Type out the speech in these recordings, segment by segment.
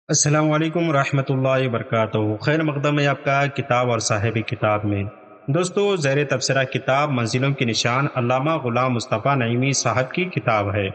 السلام علیکم ورحمۃ اللہ وبرکاتہ۔ خیر مقدم ہے آپ کا کتاب اور صاحب کتاب میں۔ دوستو، زیر تبصرہ کتاب منزلوں کے نشان علامہ غلام مصطفیٰ نعیمی صاحب کی کتاب ہے۔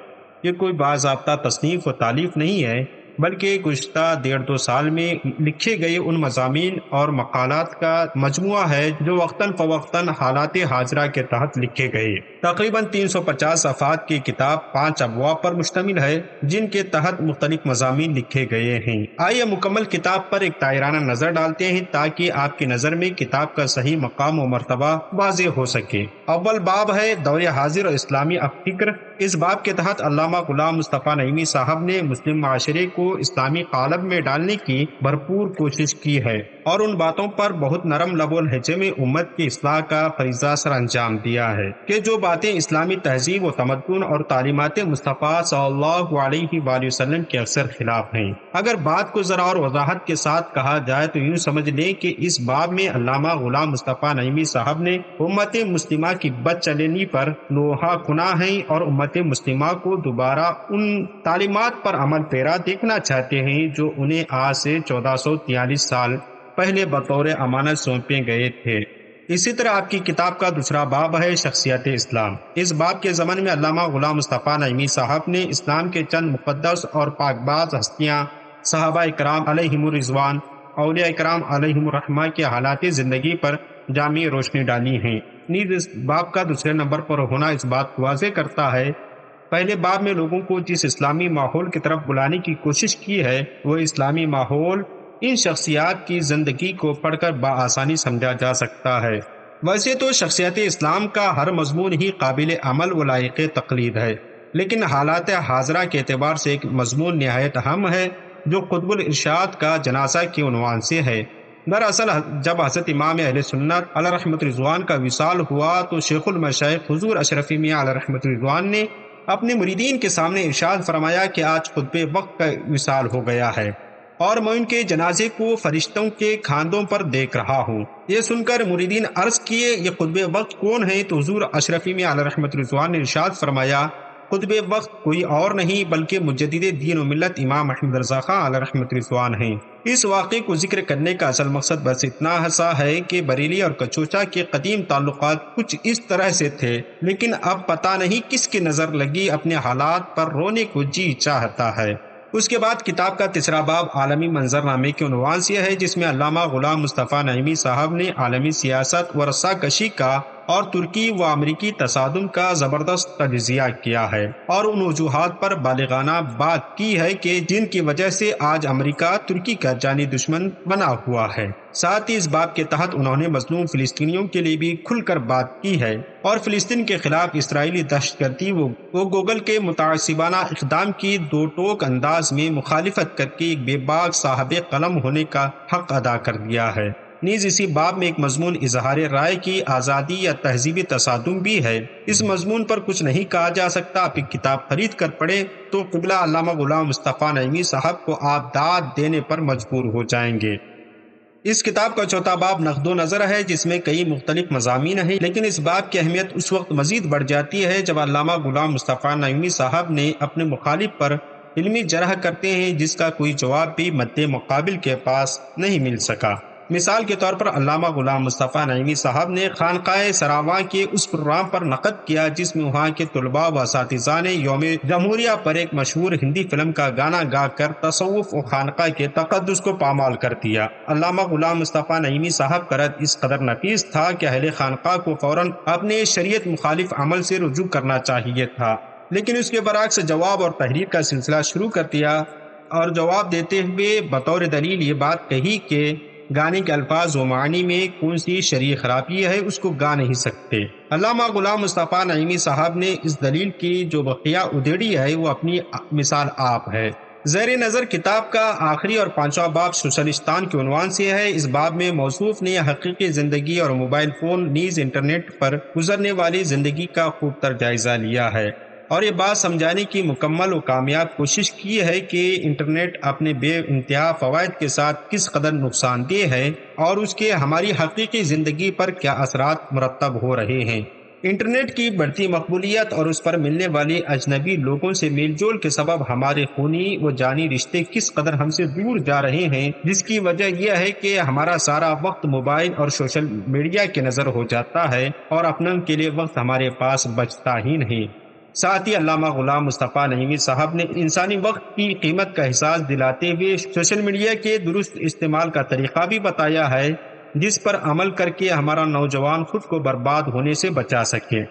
یہ کوئی باضابطہ تصنیف و تالیف نہیں ہے، بلکہ گزشتہ 1.5-2 سال میں لکھے گئے ان مضامین اور مقالات کا مجموعہ ہے جو وقتاً فوقتاً حالات حاضرہ کے تحت لکھے گئے۔ تقریباً 350 صفحات کی کتاب 5 ابواب پر مشتمل ہے، جن کے تحت مختلف مضامین لکھے گئے ہیں۔ آئیے مکمل کتاب پر ایک طائرانہ نظر ڈالتے ہیں تاکہ آپ کی نظر میں کتاب کا صحیح مقام و مرتبہ واضح ہو سکے۔ اول باب ہے دور حاضر اور اسلامی فکر۔ اس باب کے تحت علامہ غلام مصطفیٰ نعیمی صاحب نے مسلم معاشرے کو اسلامی قالب میں ڈالنے کی بھرپور کوشش کی ہے اور ان باتوں پر بہت نرم لب و لہجے میں امت کی اصلاح کا فریضہ سر انجام دیا ہے کہ جو باتیں اسلامی تہذیب و تمدن اور تعلیمات مصطفیٰ صلی اللہ علیہ وآلہ وسلم کے اکثر خلاف ہیں۔ اگر بات کو ذرا اور وضاحت کے ساتھ کہا جائے تو یوں سمجھ لیں کہ اس باب میں علامہ غلام مصطفیٰ نعیمی صاحب نے امت مسلمہ کی بد چلنی پر لوہا کنا ہیں اور امت مسلمہ کو دوبارہ ان تعلیمات پر عمل پیرا دیکھنا چاہتے ہیں جو انہیں آج سے 1443 سال پہلے بطور امانت سونپے گئے تھے۔ اسی طرح آپ کی کتاب کا دوسرا باب ہے شخصیت اسلام۔ اس باب کے ضمن میں علامہ غلام مصطفیٰ نعیمی صاحب نے اسلام کے چند مقدس اور پاکباز ہستیاں، صحابہ اکرام علیہم الرضوان، اولیاء اکرام علیہم الرحمہ کے حالات زندگی پر جامع روشنی ڈالی ہیں۔ نیز اس باب کا دوسرے نمبر پر ہونا اس بات کو واضح کرتا ہے پہلے باب میں لوگوں کو جس اسلامی ماحول کی طرف بلانے کی کوشش کی ہے، وہ اسلامی ماحول ان شخصیات کی زندگی کو پڑھ کر بآسانی سمجھا جا سکتا ہے۔ ویسے تو شخصیت اسلام کا ہر مضمون ہی قابل عمل و لائق تقلید ہے، لیکن حالات حاضرہ کے اعتبار سے ایک مضمون نہایت اہم ہے جو قطب الارشاد کا جنازہ کے عنوان سے ہے۔ دراصل جب حضرت امام اہل سنت علیہ رحمۃ رضوان کا وصال ہوا تو شیخ المشائخ حضور اشرفی میاں علیہ رحمۃ رضوان نے اپنے مریدین کے سامنے ارشاد فرمایا کہ آج خطب وقت کا وصال ہو گیا ہے اور میں ان کے جنازے کو فرشتوں کے کھاندوں پر دیکھ رہا ہوں۔ یہ سن کر مریدین عرض کیے، یہ قطب وقت کون ہے؟ تو حضور اشرفی میاں علیہ رحمۃ رضوان نے ارشاد فرمایا، قطب وقت کوئی اور نہیں بلکہ مجدد دین و ملت امام احمد رضا خان علیہ رحمۃ رضوان ہیں۔ اس واقعے کو ذکر کرنے کا اصل مقصد بس اتنا سا ہے کہ بریلی اور کچوچا کے قدیم تعلقات کچھ اس طرح سے تھے، لیکن اب پتہ نہیں کس کی نظر لگی اپنے حالات پر رونے کو جی چاہتا ہے۔ اس کے بعد کتاب کا تیسرا باب عالمی منظر نامے کے عنوان سے ہے، جس میں علامہ غلام مصطفیٰ نعیمی صاحب نے عالمی سیاست و رسا کشی کا اور ترکی و امریکی تصادم کا زبردست تجزیہ کیا ہے اور ان وجوہات پر بالغانہ بات کی ہے کہ جن کی وجہ سے آج امریکہ ترکی کا جانی دشمن بنا ہوا ہے۔ ساتھ ہی اس باب کے تحت انہوں نے مظلوم فلسطینیوں کے لیے بھی کھل کر بات کی ہے اور فلسطین کے خلاف اسرائیلی دہشت گردی و گوگل کے متعصبانہ اقدام کی دو ٹوک انداز میں مخالفت کر کے ایک بے باک صاحب قلم ہونے کا حق ادا کر دیا ہے۔ نیز اسی باب میں ایک مضمون اظہار رائے کی آزادی یا تہذیبی تصادم بھی ہے۔ اس مضمون پر کچھ نہیں کہا جا سکتا، آپ ایک کتاب خرید کر پڑھیں تو قبلہ علامہ غلام مصطفیٰ نعیمی صاحب کو آپ داد دینے پر مجبور ہو جائیں گے۔ اس کتاب کا چوتھا باب نقد و نظر ہے، جس میں کئی مختلف مضامین ہیں، لیکن اس باب کی اہمیت اس وقت مزید بڑھ جاتی ہے جب علامہ غلام مصطفیٰ نعیمی صاحب نے اپنے مخالف پر علمی جرح کرتے ہیں جس کا کوئی جواب بھی مد مقابل کے پاس نہیں مل سکا۔ مثال کے طور پر علامہ غلام مصطفیٰ نعیمی صاحب نے خانقاہ سراواں کے اس پروگرام پر نقد کیا جس میں وہاں کے طلباء و اساتذہ نے یوم جمہوریہ پر ایک مشہور ہندی فلم کا گانا گا کر تصوف و خانقاہ کے تقدس کو پامال کر دیا۔ علامہ غلام مصطفیٰ نعیمی صاحب کا رد اس قدر نفیس تھا کہ اہل خانقاہ کو فوراً اپنے شریعت مخالف عمل سے رجوع کرنا چاہیے تھا، لیکن اس کے برعکس جواب اور تحریر کا سلسلہ شروع کر دیا اور جواب دیتے ہوئے بطور دلیل یہ بات کہی کہ گانے کے الفاظ و معنی میں کون سی شرعی خرابی ہے، اس کو گا نہیں سکتے۔ علامہ غلام مصطفیٰ نعیمی صاحب نے اس دلیل کی جو بقیہ ادھیڑی ہے وہ اپنی مثال آپ ہے۔ زیر نظر کتاب کا آخری اور پانچواں باب سوشلستان کے عنوان سے ہے۔ اس باب میں موصوف نے حقیقی زندگی اور موبائل فون نیز انٹرنیٹ پر گزرنے والی زندگی کا خوب تر جائزہ لیا ہے اور یہ بات سمجھانے کی مکمل و کامیاب کوشش کی ہے کہ انٹرنیٹ اپنے بے انتہا فوائد کے ساتھ کس قدر نقصان دہ ہے اور اس کے ہماری حقیقی زندگی پر کیا اثرات مرتب ہو رہے ہیں۔ انٹرنیٹ کی بڑھتی مقبولیت اور اس پر ملنے والی اجنبی لوگوں سے میل جول کے سبب ہمارے خونی و جانی رشتے کس قدر ہم سے دور جا رہے ہیں، جس کی وجہ یہ ہے کہ ہمارا سارا وقت موبائل اور سوشل میڈیا کے نظر ہو جاتا ہے اور اپنن کے لیے وقت ہمارے پاس بچتا ہی نہیں۔ ساتھ ہی علامہ غلام مصطفیٰ نعیمی صاحب نے انسانی وقت کی قیمت کا احساس دلاتے ہوئے سوشل میڈیا کے درست استعمال کا طریقہ بھی بتایا ہے، جس پر عمل کر کے ہمارا نوجوان خود کو برباد ہونے سے بچا سکے۔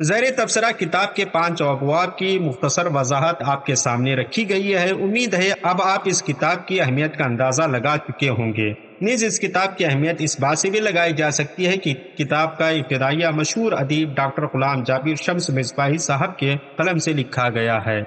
زیر تبصرہ کتاب کے 5 ابواب کی مختصر وضاحت آپ کے سامنے رکھی گئی ہے۔ امید ہے اب آپ اس کتاب کی اہمیت کا اندازہ لگا چکے ہوں گے۔ نیز اس کتاب کی اہمیت اس بات سے بھی لگائی جا سکتی ہے کہ کتاب کا ابتدائیہ مشہور ادیب ڈاکٹر غلام جابر شمس مصباحی صاحب کے قلم سے لکھا گیا ہے،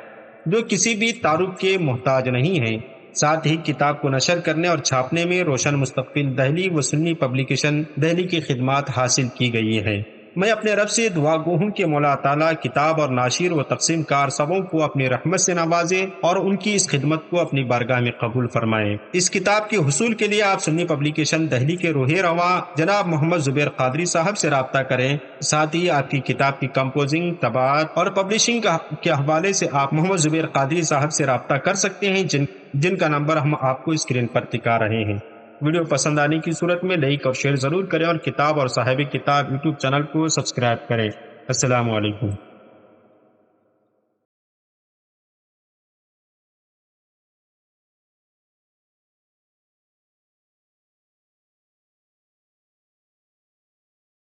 جو کسی بھی تعارف کے محتاج نہیں ہے۔ ساتھ ہی کتاب کو نشر کرنے اور چھاپنے میں روشن مستقبل دہلی و سنی پبلیکیشن دہلی کی خدمات حاصل کی گئی ہے۔ میں اپنے رب سے دعا گو ہوں کہ مولا تعالیٰ کتاب اور ناشر و تقسیم کار سبوں کو اپنی رحمت سے نوازے اور ان کی اس خدمت کو اپنی بارگاہ میں قبول فرمائے۔ اس کتاب کے حصول کے لیے آپ سنی پبلیکیشن دہلی کے روح رواں جناب محمد زبیر قادری صاحب سے رابطہ کریں۔ ساتھ ہی آپ کی کتاب کی کمپوزنگ، طباعت اور پبلشنگ کے حوالے سے آپ محمد زبیر قادری صاحب سے رابطہ کر سکتے ہیں، جن کا نمبر ہم آپ کو اسکرین پر دکھا رہے ہیں۔ ویڈیو پسند آنے کی صورت میں لائک اور شیئر ضرور کریں اور کتاب اور صاحب کتاب یوٹیوب چینل کو سبسکرائب کریں۔ السلام علیکم۔